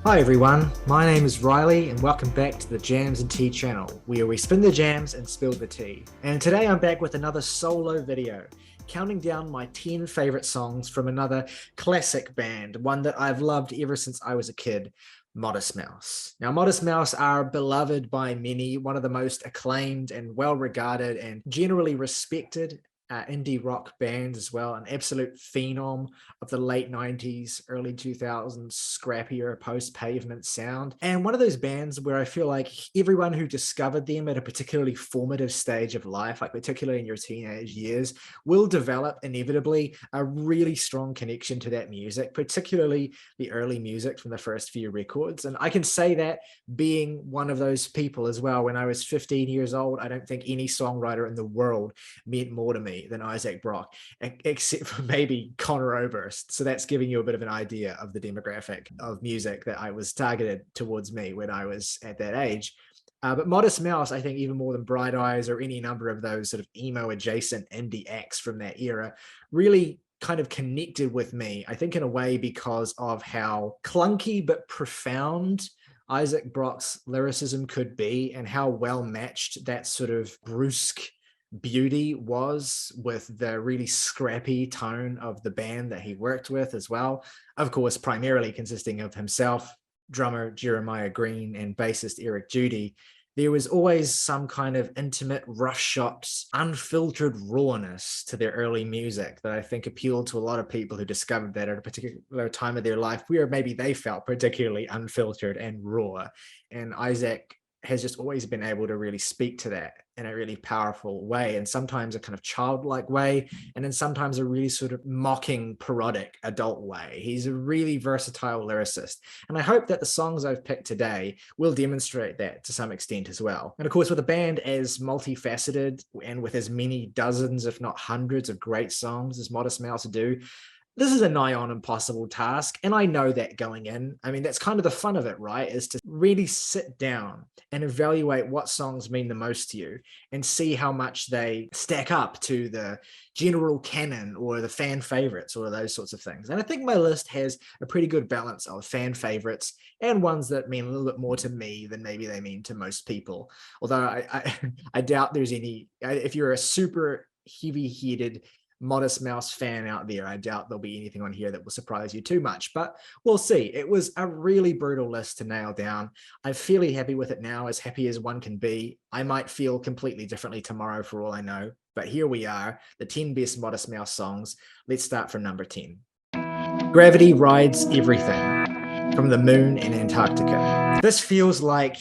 Hi everyone, my name is Ryley and welcome back to the Jams and Tea channel, where we spin the jams and spill the tea. And today I'm back with another solo video, counting down my 10 favorite songs from another classic band, one that I've loved ever since I was a kid, Modest Mouse. Now, Modest Mouse are beloved by many, one of the most acclaimed and well-regarded and generally respected indie rock band as well, an absolute phenom of the late 90s, early 2000s, scrappier post-pavement sound. And one of those bands where I feel like everyone who discovered them at a particularly formative stage of life, like particularly in your teenage years, will develop inevitably a really strong connection to that music, particularly the early music from the first few records. And I can say that being one of those people as well. When I was 15 years old, I don't think any songwriter in the world meant more to me than Isaac Brock, except for maybe Conor Oberst. So that's giving you a bit of an idea of the demographic of music that I was targeted towards me when I was at that age. But Modest Mouse, I think even more than Bright Eyes or any number of those sort of emo adjacent indie acts from that era, really kind of connected with me, I think in a way because of how clunky but profound Isaac Brock's lyricism could be and how well matched that sort of brusque beauty was with the really scrappy tone of the band that he worked with as well. Of course, primarily consisting of himself, drummer Jeremiah Green, and bassist Eric Judy. There was always some kind of intimate, roughshod, unfiltered rawness to their early music that I think appealed to a lot of people who discovered that at a particular time of their life where maybe they felt particularly unfiltered and raw. And Isaac has just always been able to really speak to that in a really powerful way, and sometimes a kind of childlike way, and then sometimes a really sort of mocking, parodic adult way. He's a really versatile lyricist, and I hope that the songs I've picked today will demonstrate that to some extent as well. And of course, with a band as multifaceted and with as many dozens, if not hundreds of great songs as Modest Mouse do, this is a nigh on impossible task, and I know that going in. I mean, that's kind of the fun of it, right? Is to really sit down and evaluate what songs mean the most to you and see how much they stack up to the general canon or the fan favorites or those sorts of things. And I think my list has a pretty good balance of fan favorites and ones that mean a little bit more to me than maybe they mean to most people. Although I doubt there's any, if you're a super heavy-headed Modest Mouse fan out there, I doubt there'll be anything on here that will surprise you too much, but we'll see. It was a really brutal list to nail down. I'm fairly happy with it now, as happy as one can be. I might feel completely differently tomorrow for all I know, but here we are, the 10 best Modest Mouse songs. Let's start from number 10. Gravity Rides Everything, from the Moon and Antarctica. This feels like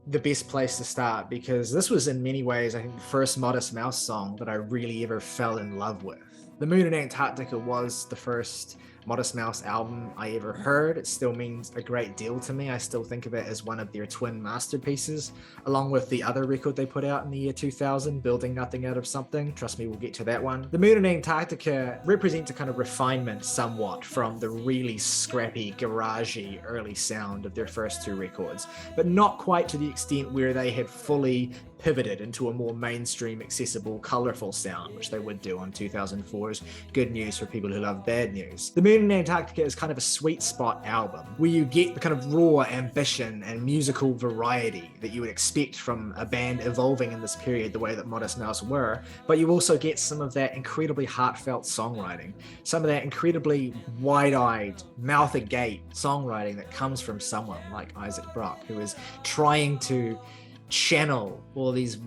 the best place to start because this was in many ways, I think, the first Modest Mouse song that I really ever fell in love with. The Moon and Antarctica was the first Modest Mouse album I ever heard. It still means a great deal to me. I still think of it as one of their twin masterpieces, along with the other record they put out in the year 2000, Building Nothing Out of Something. Trust me, we'll get to that one. The Moon and Antarctica represents a kind of refinement somewhat from the really scrappy, garagey early sound of their first two records, but not quite to the extent where they had fully pivoted into a more mainstream, accessible, colorful sound, which they would do on 2004's Good News for People Who Love Bad News. The Moon and Antarctica is kind of a sweet spot album where you get the kind of raw ambition and musical variety that you would expect from a band evolving in this period the way that Modest Mouse were, but you also get some of that incredibly heartfelt songwriting, some of that incredibly wide-eyed, mouth agape songwriting that comes from someone like Isaac Brock, who is trying to channel all these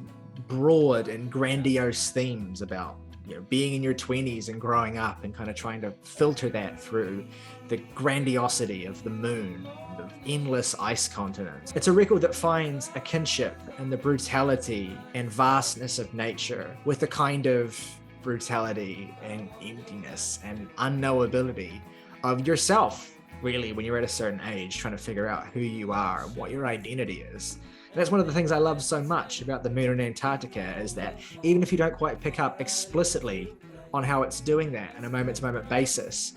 broad and grandiose themes about, you know, being in your 20s and growing up and kind of trying to filter that through the grandiosity of the moon, the endless ice continents. It's a record that finds a kinship in the brutality and vastness of nature with the kind of brutality and emptiness and unknowability of yourself, really, when you're at a certain age, trying to figure out who you are, what your identity is. And that's one of the things I love so much about the Moon and Antarctica, is that even if you don't quite pick up explicitly on how it's doing that on a moment-to-moment basis,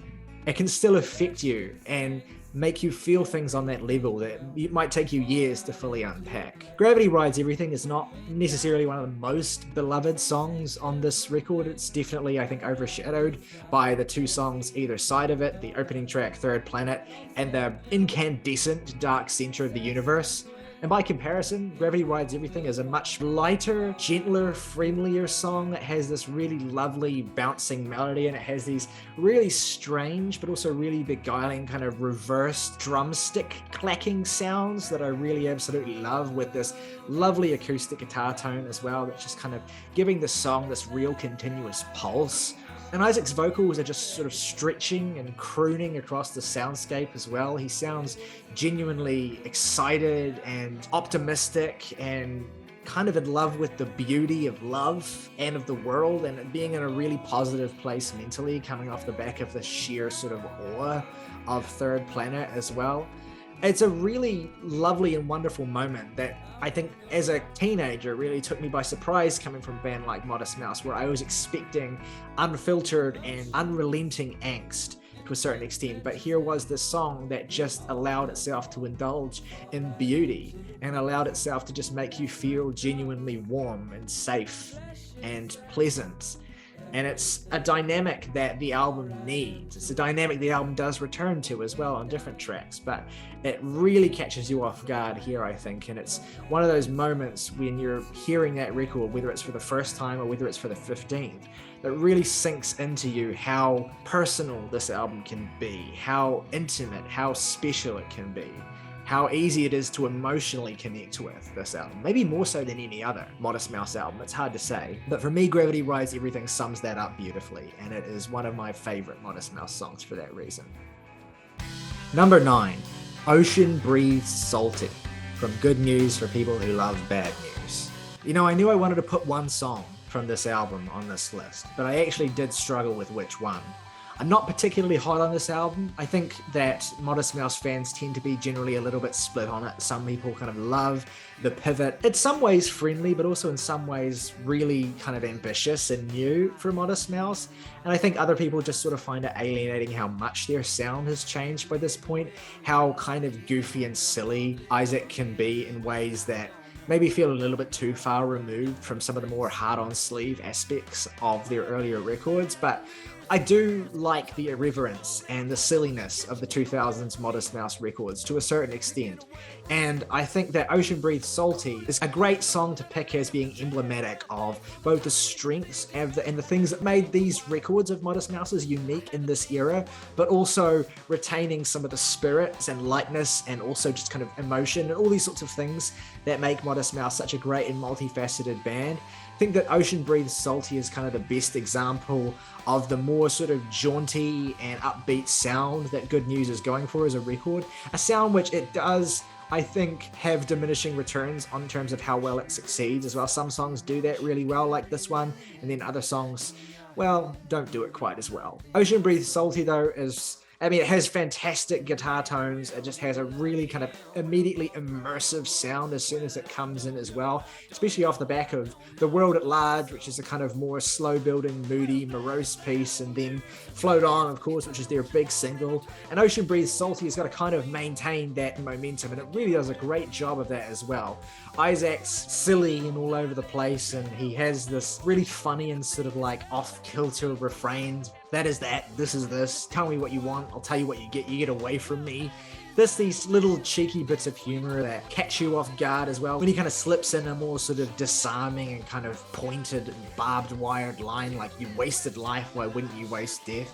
it can still affect you and make you feel things on that level that it might take you years to fully unpack. Gravity Rides Everything is not necessarily one of the most beloved songs on this record. It's definitely, I think, overshadowed by the two songs either side of it, the opening track, Third Planet, and the incandescent Dark Center of the Universe. And by comparison, Gravity Rides Everything is a much lighter, gentler, friendlier song that has this really lovely bouncing melody, and it has these really strange but also really beguiling kind of reversed drumstick clacking sounds that I really absolutely love, with this lovely acoustic guitar tone as well that's just kind of giving the song this real continuous pulse. And Isaac's vocals are just sort of stretching and crooning across the soundscape as well. He sounds genuinely excited and optimistic and kind of in love with the beauty of love and of the world, and being in a really positive place mentally, coming off the back of the sheer sort of awe of Third Planet as well. It's a really lovely and wonderful moment that I think as a teenager really took me by surprise, coming from a band like Modest Mouse, where I was expecting unfiltered and unrelenting angst to a certain extent, but here was this song that just allowed itself to indulge in beauty and allowed itself to just make you feel genuinely warm and safe and pleasant. And it's a dynamic that the album needs. It's a dynamic the album does return to as well on different tracks, but it really catches you off guard here, I think. And it's one of those moments when you're hearing that record, whether it's for the first time or whether it's for the 15th, that really sinks into you how personal this album can be, how intimate, how special it can be, how easy it is to emotionally connect with this album. Maybe more so than any other Modest Mouse album, it's hard to say. But for me, Gravity Rides Everything sums that up beautifully, and it is one of my favorite Modest Mouse songs for that reason. Number 9, Ocean Breathes Salty, from Good News for People Who Love Bad News. You know, I knew I wanted to put one song from this album on this list, but I actually did struggle with which one. I'm not particularly hot on this album. I think that Modest Mouse fans tend to be generally a little bit split on it. Some people kind of love the pivot. In some ways friendly, but also in some ways really kind of ambitious and new for Modest Mouse. And I think other people just sort of find it alienating how much their sound has changed by this point, how kind of goofy and silly Isaac can be in ways that maybe feel a little bit too far removed from some of the more hard-on-sleeve aspects of their earlier records. But I do like the irreverence and the silliness of the 2000s Modest Mouse records to a certain extent. And I think that Ocean Breathes Salty is a great song to pick as being emblematic of both the strengths and the things that made these records of Modest Mouse's unique in this era, but also retaining some of the spirits and lightness and also just kind of emotion and all these sorts of things that make Modest Mouse such a great and multifaceted band. I think that Ocean Breathes Salty is kind of the best example of the more sort of jaunty and upbeat sound that Good News is going for as a record. A sound which it does, I think, have diminishing returns on terms of how well it succeeds as well. Some songs do that really well, like this one, and then other songs, well, don't do it quite as well. Ocean Breathes Salty, though, it has fantastic guitar tones. It just has a really kind of immediately immersive sound as soon as it comes in as well, especially off the back of The World at Large, which is a kind of more slow-building, moody, morose piece, and then Float On, of course, which is their big single. And Ocean Breathes Salty has got to kind of maintain that momentum, and it really does a great job of that as well. Isaac's silly and all over the place, and he has this really funny and sort of like off-kilter refrains. That is that, this is this, tell me what you want, I'll tell you what you get away from me. These little cheeky bits of humor that catch you off guard as well, when he kind of slips in a more sort of disarming and kind of pointed and barbed wired line like, you wasted life, why wouldn't you waste death?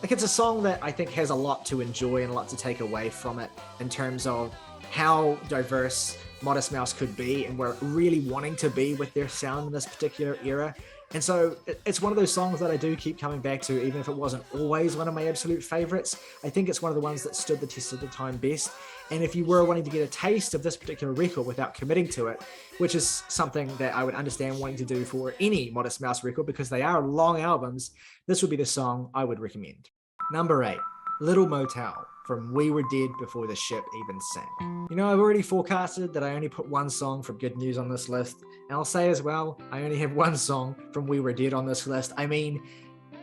Like, it's a song that I think has a lot to enjoy and a lot to take away from it in terms of how diverse Modest Mouse could be and were really wanting to be with their sound in this particular era. And so it's one of those songs that I do keep coming back to, even if it wasn't always one of my absolute favorites. I think it's one of the ones that stood the test of the time best. And if you were wanting to get a taste of this particular record without committing to it, which is something that I would understand wanting to do for any Modest Mouse record because they are long albums, this would be the song I would recommend. Number 8, Little Motel, from We Were Dead Before the Ship Even Sank. You know, I've already forecasted that I only put one song from Good News on this list, and I'll say as well, I only have one song from We Were Dead on this list. I mean,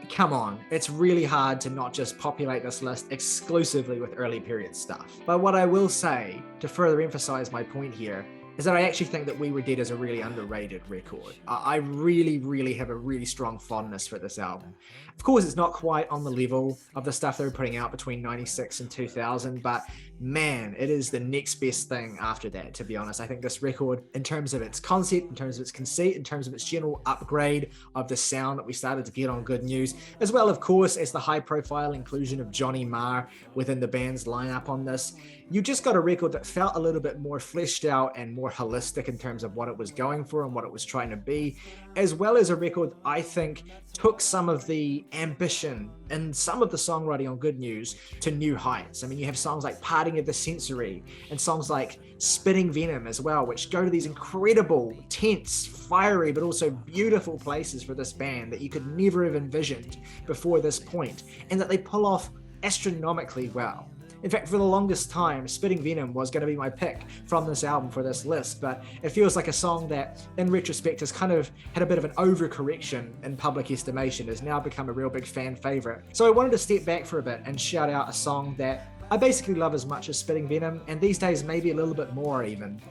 come on, it's really hard to not just populate this list exclusively with early period stuff. But what I will say, to further emphasize my point here, is that I actually think that We Were Dead is a really underrated record. I really have a really strong fondness for this album. Of course, it's not quite on the level of the stuff they were putting out between 96 and 2000, but man, it is the next best thing after that, to be honest. I think this record, in terms of its concept, in terms of its conceit, in terms of its general upgrade of the sound that we started to get on Good News, as well, of course, as the high-profile inclusion of Johnny Marr within the band's lineup on this, you just got a record that felt a little bit more fleshed out and more holistic in terms of what it was going for and what it was trying to be, as well as a record I think took some of the ambition and some of the songwriting on Good News to new heights. I mean, you have songs like Parting of the Sensory and songs like Spitting Venom as well, which go to these incredible, tense, fiery, but also beautiful places for this band that you could never have envisioned before this point, and that they pull off astronomically well. In fact, for the longest time, Spitting Venom was going to be my pick from this album for this list, but it feels like a song that, in retrospect, has kind of had a bit of an overcorrection in public estimation, has now become a real big fan favorite. So I wanted to step back for a bit and shout out a song that I basically love as much as Spitting Venom, and these days maybe a little bit more even.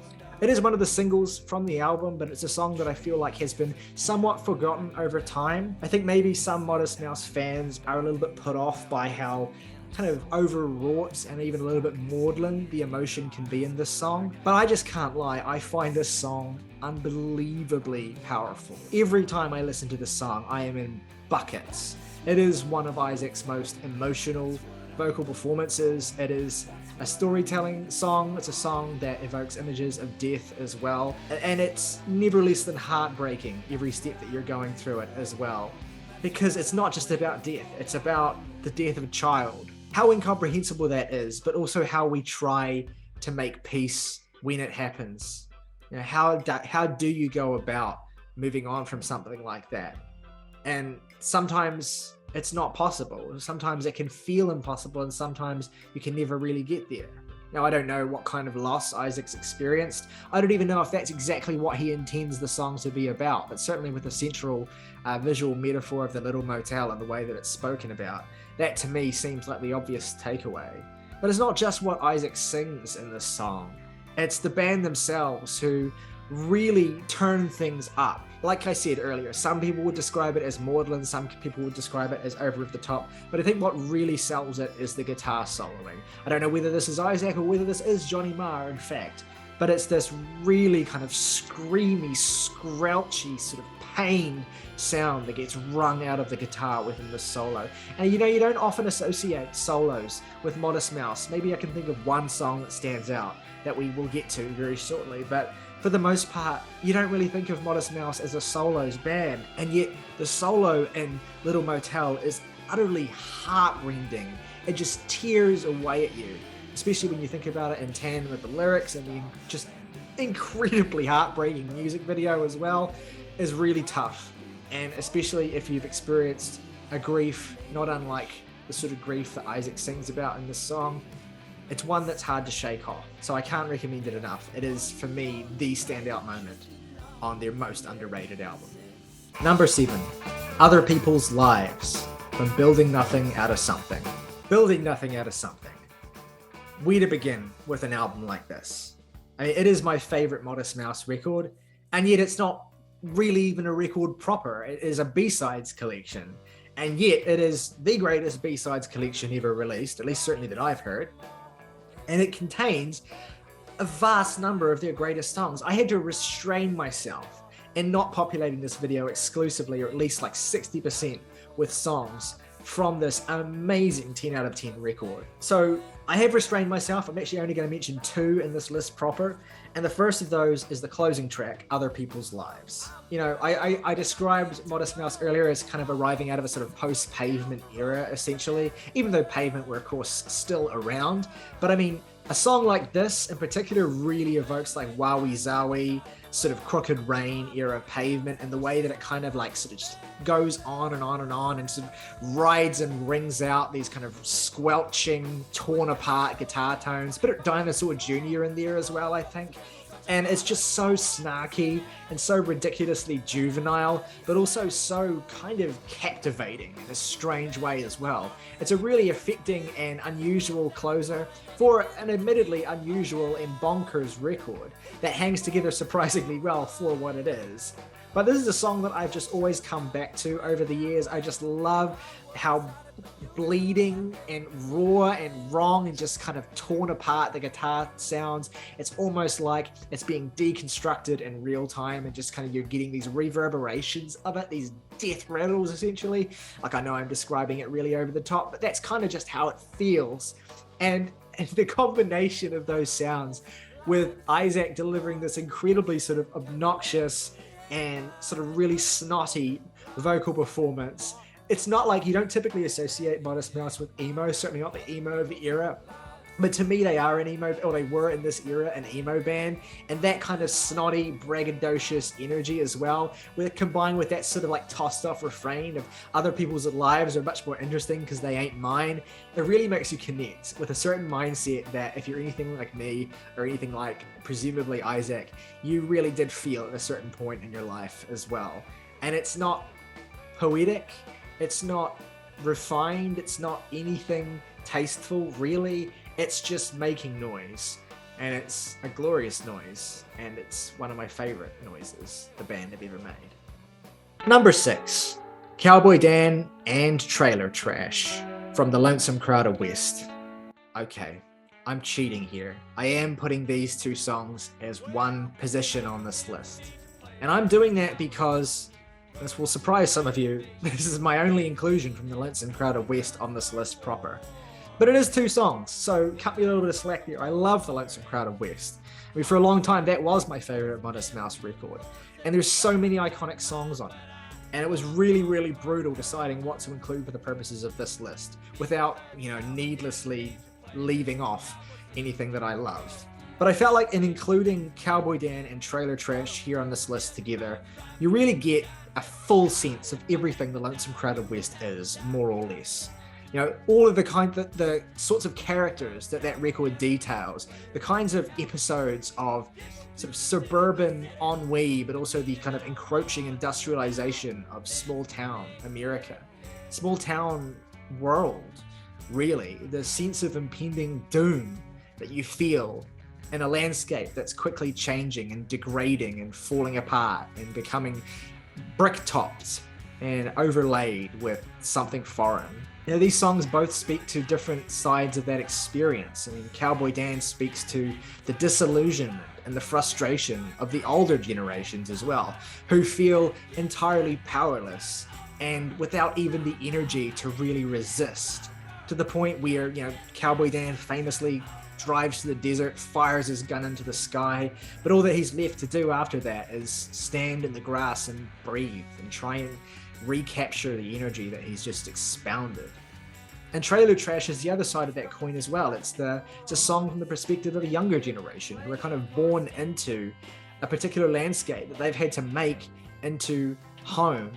It is one of the singles from the album, but it's a song that I feel like has been somewhat forgotten over time. I think maybe some Modest Mouse fans are a little bit put off by how kind of overwrought and even a little bit maudlin the emotion can be in this song. But I just can't lie, I find this song unbelievably powerful. Every time I listen to this song, I am in buckets. It is one of Isaac's most emotional vocal performances. It is a storytelling song. It's a song that evokes images of death as well. And it's never less than heartbreaking every step that you're going through it as well. Because it's not just about death, it's about the death of a child. How incomprehensible that is, but also how we try to make peace when it happens. You know, how do you go about moving on from something like that? And sometimes it's not possible. Sometimes it can feel impossible, and sometimes you can never really get there. Now, I don't know what kind of loss Isaac's experienced. I don't even know if that's exactly what he intends the song to be about, but certainly with the central visual metaphor of the little motel and the way that it's spoken about, that to me seems like the obvious takeaway. But it's not just what Isaac sings in this song. It's the band themselves who really turn things up. Like I said earlier, some people would describe it as maudlin, some people would describe it as over the top, but I think what really sells it is the guitar soloing. I don't know whether this is Isaac or whether this is Johnny Marr, in fact, but it's this really kind of screamy, scrouchy, sort of pained sound that gets wrung out of the guitar within the solo. And you know, you don't often associate solos with Modest Mouse. Maybe I can think of one song that stands out that we will get to very shortly, but for the most part, you don't really think of Modest Mouse as a solos band, and yet the solo in Little Motel is utterly heart-rending. It just tears away at you, especially when you think about it in tandem with the lyrics, and the just incredibly heartbreaking music video as well is really tough. And especially if you've experienced a grief not unlike the sort of grief that Isaac sings about in this song, it's one that's hard to shake off, so I can't recommend it enough. It is, for me, the standout moment on their most underrated album. Number 7, Other People's Lives, from Building Nothing Out of Something. Building Nothing Out of Something. Where to begin with an album like this? I mean, it is my favorite Modest Mouse record, and yet it's not really even a record proper. It is a B-sides collection, and yet it is the greatest B-sides collection ever released, at least certainly that I've heard. And it contains a vast number of their greatest songs. I had to restrain myself in not populating this video exclusively, or at least like 60% with songs from this amazing 10 out of 10 record. So I have restrained myself. I'm actually only going to mention 2 in this list proper. And the first of those is the closing track, Other People's Lives. You know, I described Modest Mouse earlier as kind of arriving out of a sort of post-Pavement era, essentially, even though Pavement were, of course, still around. But I mean, a song like this in particular really evokes like Wowie Zowie, sort of Crooked Rain era Pavement, and the way that it kind of like sort of just goes on and on and on and sort of rides and rings out these kind of squelching, torn apart guitar tones. Bit of Dinosaur Jr. in there as well, I think. And it's just so snarky and so ridiculously juvenile, but also so kind of captivating in a strange way as well. It's a really affecting and unusual closer for an admittedly unusual and bonkers record that hangs together surprisingly well for what it is. But this is a song that I've just always come back to over the years. I just love how bleeding and raw and wrong and just kind of torn apart the guitar sounds. It's almost like it's being deconstructed in real time, and just kind of you're getting these reverberations of it, these death rattles essentially. Like, I know I'm describing it really over the top, but that's kind of just how it feels. And the combination of those sounds with Isaac delivering this incredibly sort of obnoxious and sort of really snotty vocal performance. It's not like, you don't typically associate Modest Mouse with emo, certainly not the emo of the era. But to me, they are an emo, or they were in this era, an emo band. And that kind of snotty, braggadocious energy as well, combined with that sort of like tossed off refrain of other people's lives are much more interesting because they ain't mine. It really makes you connect with a certain mindset that if you're anything like me, or anything like presumably Isaac, you really did feel at a certain point in your life as well. And it's not poetic. It's not refined, it's not anything tasteful, really. It's just making noise, and it's a glorious noise, and it's one of my favorite noises the band have ever made. Number 6, Cowboy Dan and Trailer Trash from the Lonesome Crowder West. Okay, I'm cheating here. I am putting these two songs as one position on this list, and I'm doing that because this will surprise some of you. This is my only inclusion from the Lonesome Crowder West on this list proper. But it is 2 songs, so cut me a little bit of slack there. I love the Lonesome Crowder West. I mean, for a long time, that was my favorite Modest Mouse record. And there's so many iconic songs on it. And it was really, really brutal deciding what to include for the purposes of this list without, needlessly leaving off anything that I love. But I felt like in including Cowboy Dan and Trailer Trash here on this list together, you really get a full sense of everything the Lonesome Crowder West is, more or less. All of the sorts of characters that record details, the kinds of episodes of sort of suburban ennui, but also the kind of encroaching industrialization of small town America, small town world, really. The sense of impending doom that you feel in a landscape that's quickly changing and degrading and falling apart and becoming brick-topped and overlaid with something foreign. These songs both speak to different sides of that experience. I mean, Cowboy Dan speaks to the disillusionment and the frustration of the older generations as well, who feel entirely powerless and without even the energy to really resist, to the point where, Cowboy Dan famously drives to the desert, fires his gun into the sky, but all that he's left to do after that is stand in the grass and breathe and try and recapture the energy that he's just expounded. And Trailer Trash is the other side of that coin as well. It's a song from the perspective of a younger generation who are kind of born into a particular landscape that they've had to make into home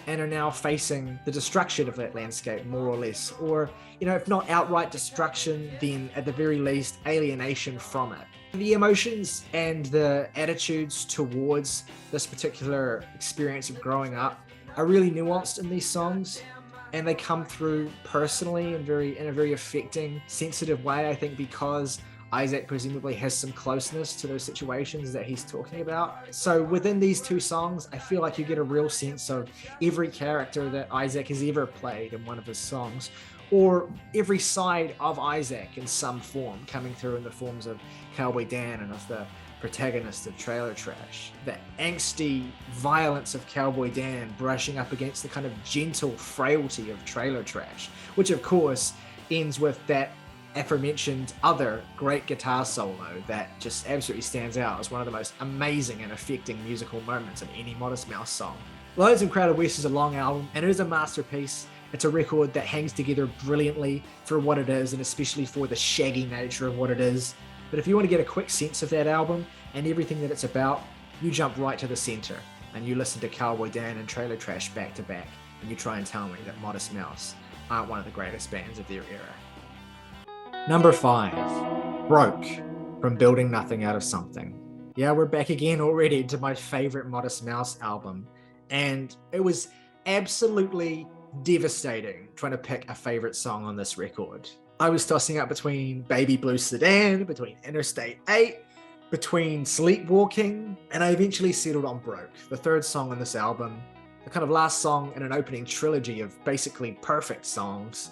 and are now facing the destruction of that landscape, more or less. Or, if not outright destruction, then at the very least alienation from it. The emotions and the attitudes towards this particular experience of growing up are really nuanced in these songs, and they come through personally and in a very affecting, sensitive way, I think, because Isaac presumably has some closeness to those situations that he's talking about. So within these 2 songs, I feel like you get a real sense of every character that Isaac has ever played in one of his songs, or every side of Isaac in some form, coming through in the forms of Cowboy Dan and of the protagonist of Trailer Trash. The angsty violence of Cowboy Dan brushing up against the kind of gentle frailty of Trailer Trash, which of course ends with that aforementioned other great guitar solo that just absolutely stands out as one of the most amazing and affecting musical moments of any Modest Mouse song. Lonesome Crowder West is a long album, and it is a masterpiece. It's a record that hangs together brilliantly for what it is, and especially for the shaggy nature of what it is. But if you want to get a quick sense of that album and everything that it's about, you jump right to the center and you listen to Cowboy Dan and Trailer Trash back to back, and you try and tell me that Modest Mouse aren't one of the greatest bands of their era. Number 5, Broke, from Building Nothing Out of Something. Yeah, we're back again already to my favorite Modest Mouse album, and it was absolutely devastating trying to pick a favorite song on this record. I was tossing up between Baby Blue Sedan, between Interstate 8, between Sleepwalking, and I eventually settled on Broke, the third song on this album, the kind of last song in an opening trilogy of basically perfect songs,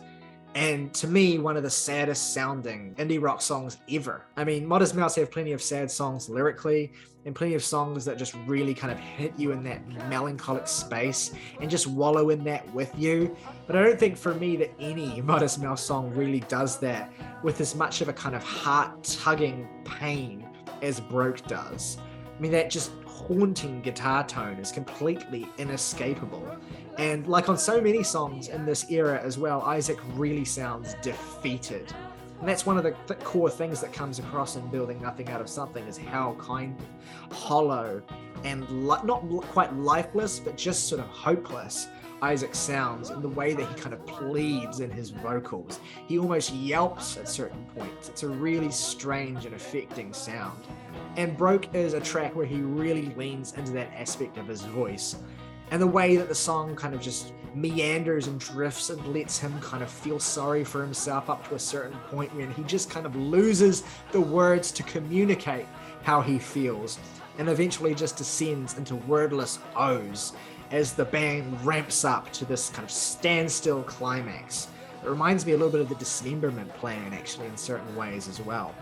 and to me, one of the saddest sounding indie rock songs ever. I mean, Modest Mouse have plenty of sad songs lyrically, and plenty of songs that just really kind of hit you in that melancholic space and just wallow in that with you. But I don't think for me that any Modest Mouse song really does that with as much of a kind of heart-tugging pain as Broke does. I mean, that just haunting guitar tone is completely inescapable. And like on so many songs in this era as well, Isaac really sounds defeated. And that's one of the core things that comes across in Building Nothing Out of Something, is how kind of hollow and not quite lifeless, but just sort of hopeless Isaac sounds, in the way that he kind of pleads in his vocals. He almost yelps at certain points. It's a really strange and affecting sound. And Broke is a track where he really leans into that aspect of his voice. And the way that the song kind of just meanders and drifts and lets him kind of feel sorry for himself up to a certain point when he just kind of loses the words to communicate how he feels, and eventually just descends into wordless O's as the band ramps up to this kind of standstill climax. It reminds me a little bit of the Dismemberment Plan, actually, in certain ways as well.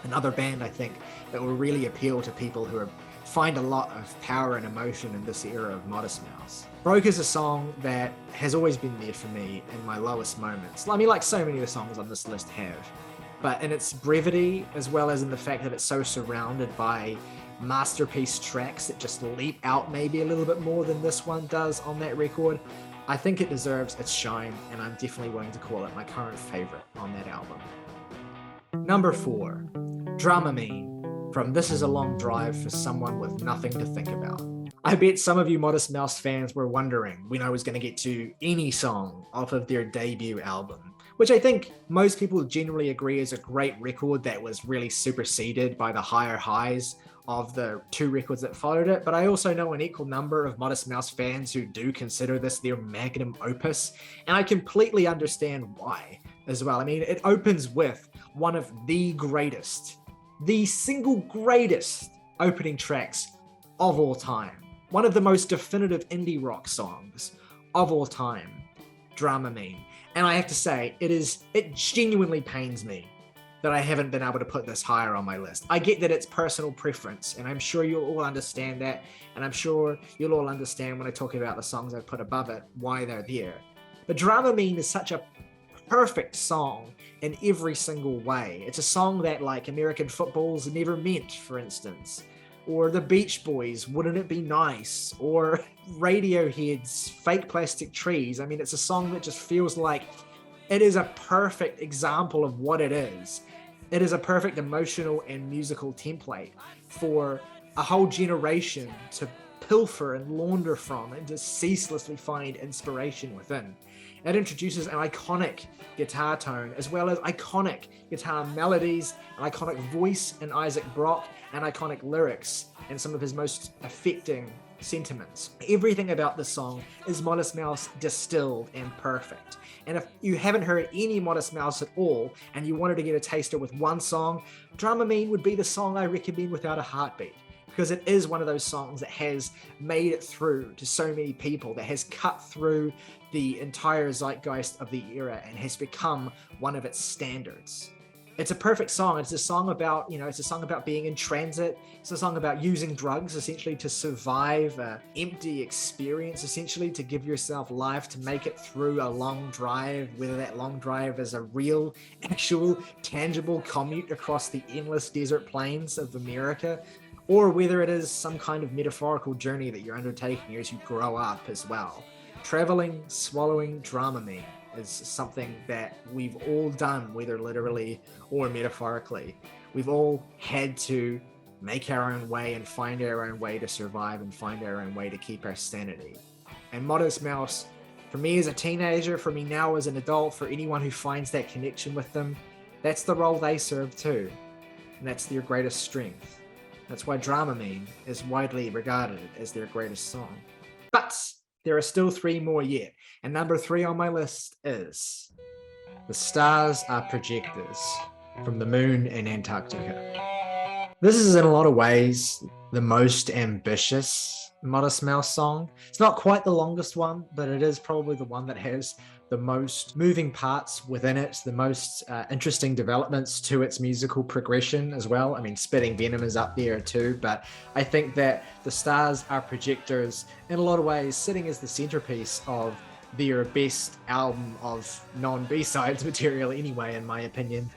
Another band, I think, that will really appeal to people who find a lot of power and emotion in this era of Modest Mouse. Broke is a song that has always been there for me in my lowest moments. I mean, like so many of the songs on this list have. But in its brevity, as well as in the fact that it's so surrounded by masterpiece tracks that just leap out maybe a little bit more than this one does on that record, I think it deserves its shine, and I'm definitely willing to call it my current favorite on that album. Number 4, Dramamine, from This Is a Long Drive for Someone with Nothing to Think About. I bet some of you Modest Mouse fans were wondering when I was going to get to any song off of their debut album, which I think most people generally agree is a great record that was really superseded by the higher highs of the 2 records that followed it. But I also know an equal number of Modest Mouse fans who do consider this their magnum opus, and I completely understand why as well. I mean, it opens with one of the greatest, the single greatest opening tracks of all time. One of the most definitive indie rock songs of all time, Dramamine. And I have to say, it genuinely pains me that I haven't been able to put this higher on my list. I get that it's personal preference, and I'm sure you'll all understand that, and I'm sure you'll all understand when I talk about the songs I put above it, why they're there. But Dramamine is such a perfect song in every single way. It's a song that, like, American Football's Never Meant, for instance, or the Beach Boys' Wouldn't It Be Nice, or Radiohead's Fake Plastic Trees. I mean, it's a song that just feels like it is a perfect example of what it is. It is a perfect emotional and musical template for a whole generation to pilfer and launder from and to ceaselessly find inspiration within. It introduces an iconic guitar tone, as well as iconic guitar melodies, an iconic voice in Isaac Brock, and iconic lyrics and some of his most affecting sentiments. Everything about this song is Modest Mouse distilled and perfect. And if you haven't heard any Modest Mouse at all, and you wanted to get a taster with one song, Dramamine would be the song I recommend without a heartbeat. Because it is one of those songs that has made it through to so many people, that has cut through the entire zeitgeist of the era and has become one of its standards. It's a perfect song. It's a song about, it's a song about being in transit. It's a song about using drugs, essentially, to survive an empty experience, essentially, to give yourself life, to make it through a long drive, whether that long drive is a real, actual, tangible commute across the endless desert plains of America, or whether it is some kind of metaphorical journey that you're undertaking as you grow up as well. Traveling, swallowing Dramamine is something that we've all done, whether literally or metaphorically. We've all had to make our own way and find our own way to survive and find our own way to keep our sanity. And Modest Mouse, for me as a teenager, for me now as an adult, for anyone who finds that connection with them, that's the role they serve too. And that's their greatest strength. That's why Dramamine is widely regarded as their greatest song. But there are still 3 more yet. And number 3 on my list is The Stars Are Projectors from the Moon in Antarctica. This is in a lot of ways the most ambitious Modest Mouse song. It's not quite the longest one, but it is probably the one that has the most moving parts within it, the most interesting developments to its musical progression as well. I mean, Spitting Venom is up there too, but I think that The Stars Are Projectors, in a lot of ways, sitting as the centerpiece of their best album of non-B-sides material anyway, in my opinion.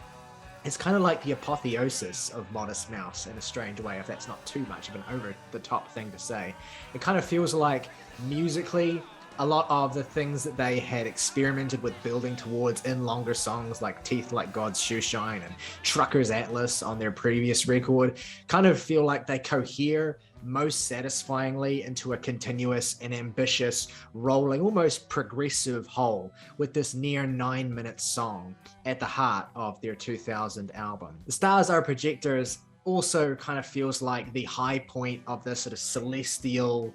It's kind of like the apotheosis of Modest Mouse in a strange way, if that's not too much of an over-the-top thing to say. It kind of feels like, musically, a lot of the things that they had experimented with building towards in longer songs like Teeth Like God's Shoeshine and Trucker's Atlas on their previous record kind of feel like they cohere most satisfyingly into a continuous and ambitious, rolling, almost progressive whole with this near 9-minute song at the heart of their 2000 album. The Stars Are Projectors also kind of feels like the high point of this sort of celestial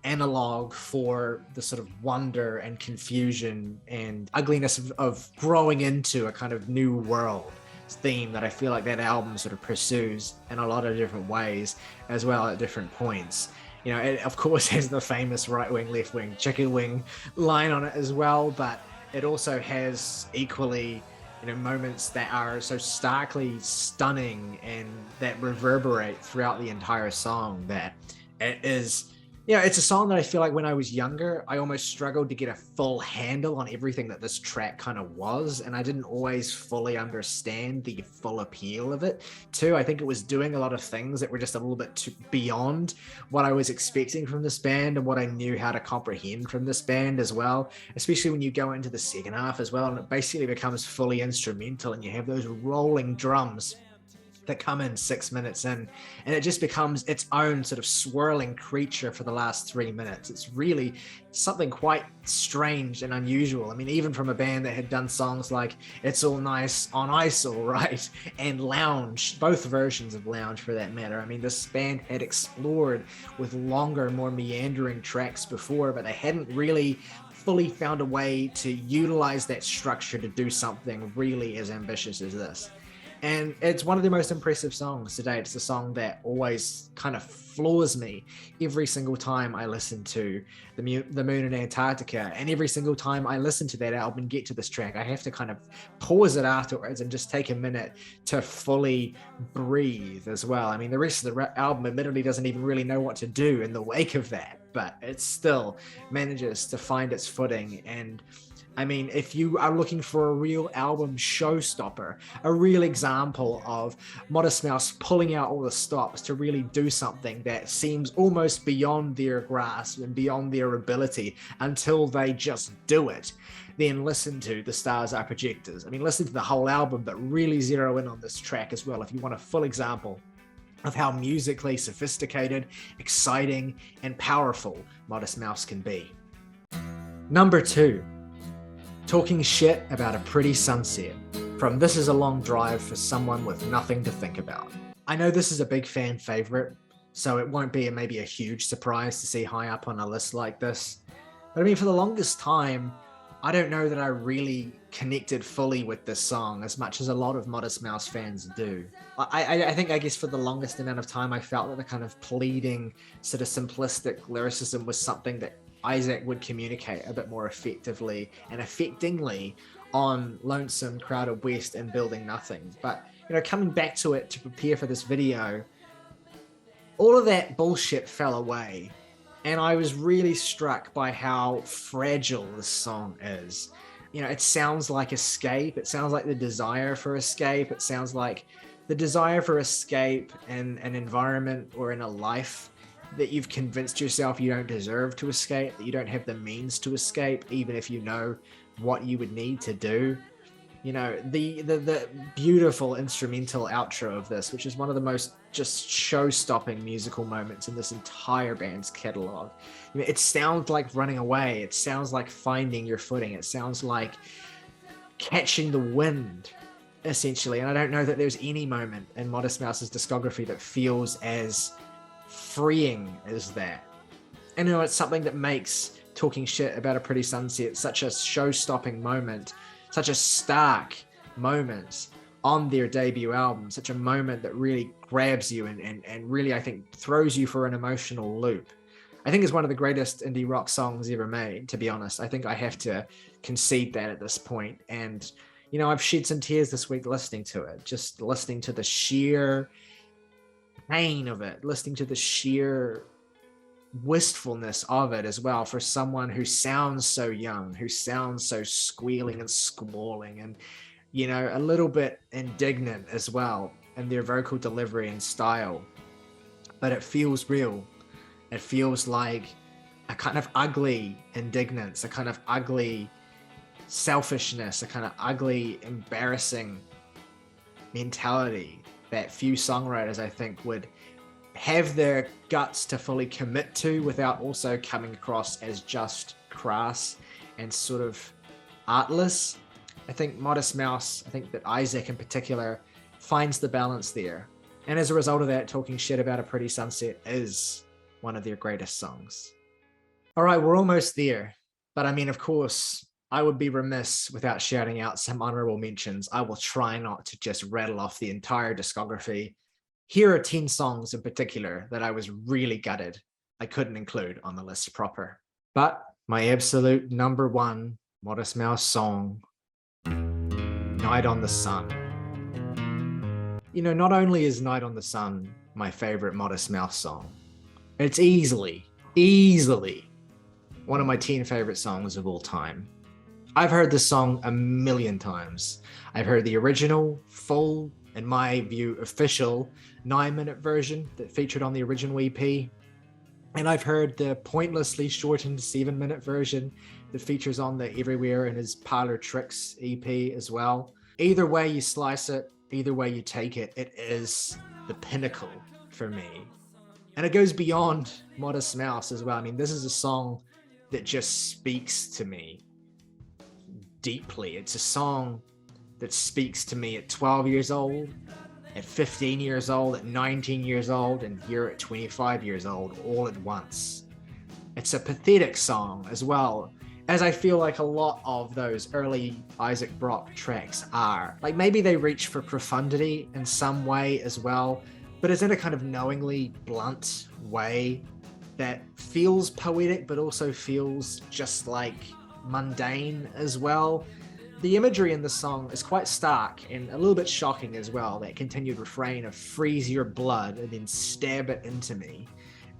analog for the sort of wonder and confusion and ugliness of growing into a kind of new world theme that I feel like that album sort of pursues in a lot of different ways as well at different points. You know, it of course has the famous right wing, left wing, chicken wing line on it as well, but it also has equally, you know, moments that are so starkly stunning and that reverberate throughout the entire song that it is. You know, it's a song that I feel like when I was younger, I almost struggled to get a full handle on everything that this track kind of was, and I didn't always fully understand the full appeal of it, too. I think it was doing a lot of things that were just a little bit too beyond what I was expecting from this band and what I knew how to comprehend from this band as well, especially when you go into the second half as well, and it basically becomes fully instrumental, and you have those rolling drums that come in 6 minutes in, and it just becomes its own sort of swirling creature for the last 3 minutes. It's really something quite strange and unusual. I mean, even from a band that had done songs like It's All Nice on Ice, All Right, and Lounge, both versions of Lounge for that matter. I mean, this band had explored with longer, more meandering tracks before, but they hadn't really fully found a way to utilize that structure to do something really as ambitious as this. And it's one of the most impressive songs today. It's a song that always kind of floors me every single time I listen to the Moon in Antarctica. And every single time I listen to that album and get to this track, I have to kind of pause it afterwards and just take a minute to fully breathe as well. I mean, the rest of the album admittedly doesn't even really know what to do in the wake of that, but it still manages to find its footing. And I mean, if you are looking for a real album showstopper, a real example of Modest Mouse pulling out all the stops to really do something that seems almost beyond their grasp and beyond their ability until they just do it, then listen to The Stars Are Projectors. I mean, listen to the whole album, but really zero in on this track as well if you want a full example of how musically sophisticated, exciting, and powerful Modest Mouse can be. Number 2. Talking Shit About a Pretty Sunset from This Is a Long Drive for Someone with Nothing to Think About. I know this is a big fan favorite, so it won't be maybe a huge surprise to see high up on a list like this. But I mean, for the longest time, I don't know that I really connected fully with this song as much as a lot of Modest Mouse fans do. I think, I guess for the longest amount of time, I felt that the kind of pleading, sort of simplistic lyricism was something that Isaac would communicate a bit more effectively and affectingly on Lonesome, Crowded West, and Building Nothing. But, you know, coming back to it to prepare for this video, all of that bullshit fell away. And I was really struck by how fragile this song is. You know, it sounds like escape. It sounds like the desire for escape. It sounds like the desire for escape in an environment or in a life that you've convinced yourself you don't deserve to escape, that you don't have the means to escape, even if you know what you would need to do. You know, the beautiful instrumental outro of this, which is one of the most just show-stopping musical moments in this entire band's catalog. I mean, it sounds like running away. It sounds like finding your footing. It sounds like catching the wind, essentially. And I don't know that there's any moment in Modest Mouse's discography that feels as freeing as that. And you know, it's something that makes Talking Shit About a Pretty Sunset such a show-stopping moment, such a stark moment on their debut album, such a moment that really grabs you and really, I think, throws you for an emotional loop. I think it's one of the greatest indie rock songs ever made, to be honest. I think I have to concede that at this point. And, you know, I've shed some tears this week listening to it, just listening to the sheer pain of it, listening to the sheer wistfulness of it as well, for someone who sounds so young, who sounds so squealing and squalling and, you know, a little bit indignant as well in their vocal delivery and style. But it feels real. It feels like a kind of ugly indignance, a kind of ugly selfishness, a kind of ugly, embarrassing mentality that few songwriters, I think, would have their guts to fully commit to without also coming across as just crass and sort of artless. I think Modest Mouse, I think that Isaac in particular, finds the balance there. And as a result of that, Talking Shit About a Pretty Sunset is one of their greatest songs. All right, we're almost there. But I mean, of course, I would be remiss without shouting out some honorable mentions. I will try not to just rattle off the entire discography. Here are 10 songs in particular that I was really gutted I couldn't include on the list proper. But my absolute number one Modest Mouse song, Night on the Sun. You know, not only is Night on the Sun my favorite Modest Mouse song, it's easily one of my 10 favorite songs of all time. I've heard this song a million times. I've heard the original, full, in my view, official 9-minute version that featured on the original EP. And I've heard the pointlessly shortened 7-minute version that features on the Everywhere in His Parlor Tricks EP as well. Either way you slice it, either way you take it, it is the pinnacle for me. And it goes beyond Modest Mouse as well. I mean, this is a song that just speaks to me deeply. It's a song that speaks to me at 12 years old, at 15 years old, at 19 years old, and here at 25 years old, all at once. It's a pathetic song as well, as I feel like a lot of those early Isaac Brock tracks are. Like, maybe they reach for profundity in some way as well, but it's in a kind of knowingly blunt way that feels poetic, but also feels just like mundane as well. The imagery in the song is quite stark and a little bit shocking as well. That continued refrain of freeze your blood and then stab it into me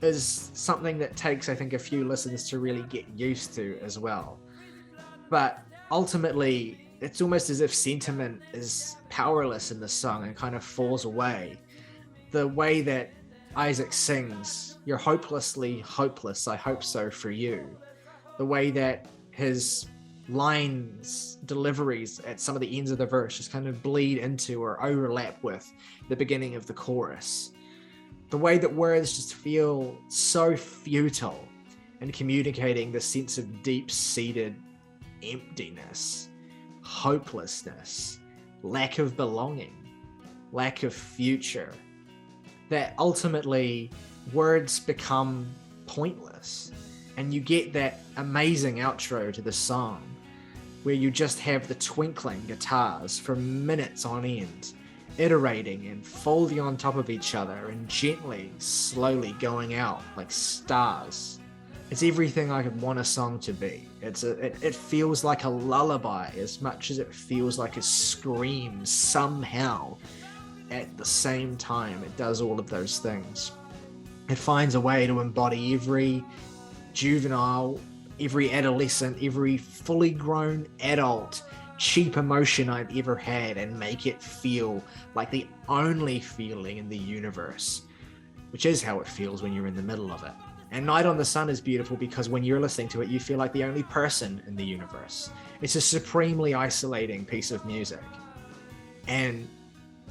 is something that takes, I think, a few listens to really get used to as well. But ultimately, it's almost as if sentiment is powerless in this song and kind of falls away. The way that Isaac sings, "You're hopelessly hopeless, I hope so for you." The way that his lines, deliveries at some of the ends of the verse just kind of bleed into or overlap with the beginning of the chorus. The way that words just feel so futile in communicating the sense of deep-seated emptiness, hopelessness, lack of belonging, lack of future, that ultimately words become pointless. And you get that amazing outro to the song where you just have the twinkling guitars for minutes on end, iterating and folding on top of each other and gently, slowly going out like stars. It's everything I could want a song to be. It feels like a lullaby as much as it feels like a scream somehow. At the same time, it does all of those things. It finds a way to embody every juvenile, every adolescent, every fully grown adult cheap emotion I've ever had and make it feel like the only feeling in the universe, which is how it feels when you're in the middle of it. And Night on the Sun is beautiful because when you're listening to it, you feel like the only person in the universe. It's a supremely isolating piece of music. And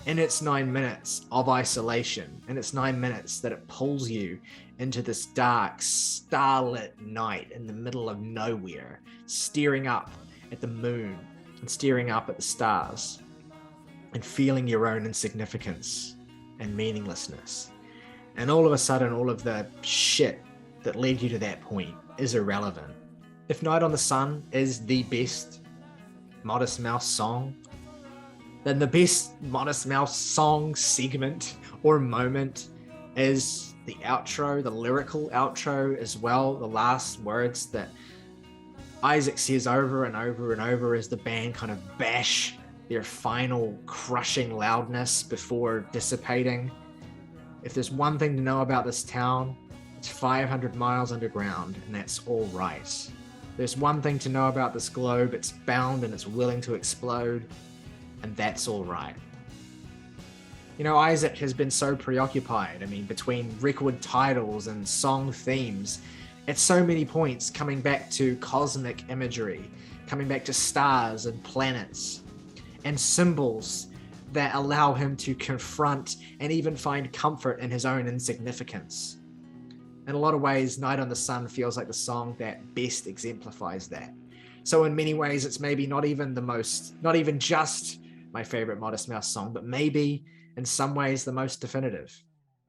in its 9 minutes of isolation, in its 9 minutes that it pulls you into this dark, starlit night in the middle of nowhere, staring up at the moon and staring up at the stars and feeling your own insignificance and meaninglessness. And all of a sudden, all of the shit that led you to that point is irrelevant. If Night on the Sun is the best Modest Mouse song, then the best Modest Mouse song segment or moment is the outro, the lyrical outro as well, the last words that Isaac says over and over and over as the band kind of bash their final crushing loudness before dissipating. If there's one thing to know about this town, it's 500 miles underground, and that's all right. There's one thing to know about this globe, it's bound and it's willing to explode, and that's all right. You know, Isaac has been so preoccupied, between record titles and song themes, at so many points coming back to cosmic imagery, coming back to stars and planets, and symbols that allow him to confront and even find comfort in his own insignificance. In a lot of ways, Night on the Sun feels like the song that best exemplifies that. So in many ways, it's maybe not even just my favorite Modest Mouse song, but maybe in some ways the most definitive.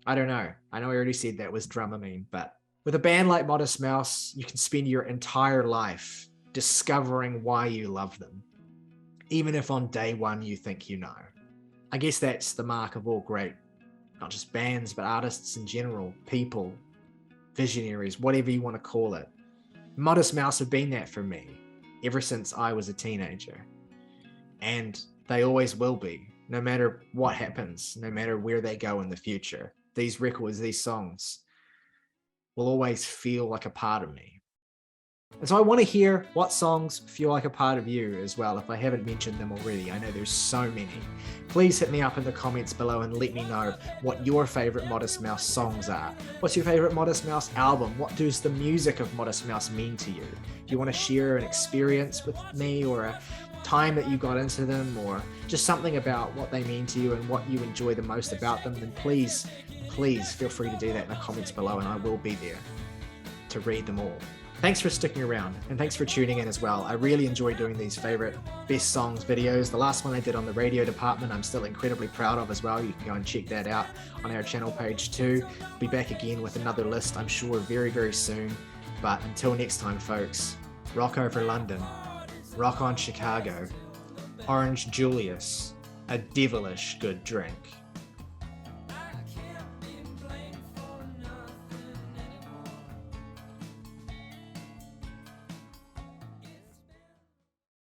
I don't know. I know I already said that was Dramamine, but with a band like Modest Mouse, you can spend your entire life discovering why you love them, even if on day one you think you know. I guess that's the mark of all great, not just bands, but artists in general, people, visionaries, whatever you want to call it. Modest Mouse have been that for me ever since I was a teenager. And they always will be, no matter what happens, no matter where they go in the future. These records, these songs will always feel like a part of me. And so I want to hear what songs feel like a part of you as well, if I haven't mentioned them already. I know there's so many. Please hit me up in the comments below and let me know what your favorite Modest Mouse songs are. What's your favorite Modest Mouse album? What does the music of Modest Mouse mean to you? If you want to share an experience with me or a time that you got into them, or just something about what they mean to you and what you enjoy the most about them, then please feel free to do that in the comments below, and I will be there to read them all. Thanks for sticking around, and thanks for tuning in as well. I really enjoy doing these favorite best songs videos. The last one I did on the radio department, I'm still incredibly proud of as well. You can go and check that out on our channel page too. Be back again with another list, I'm sure, very, very soon. But until next time, folks, rock over London, rock on Chicago, Orange Julius, a devilish good drink.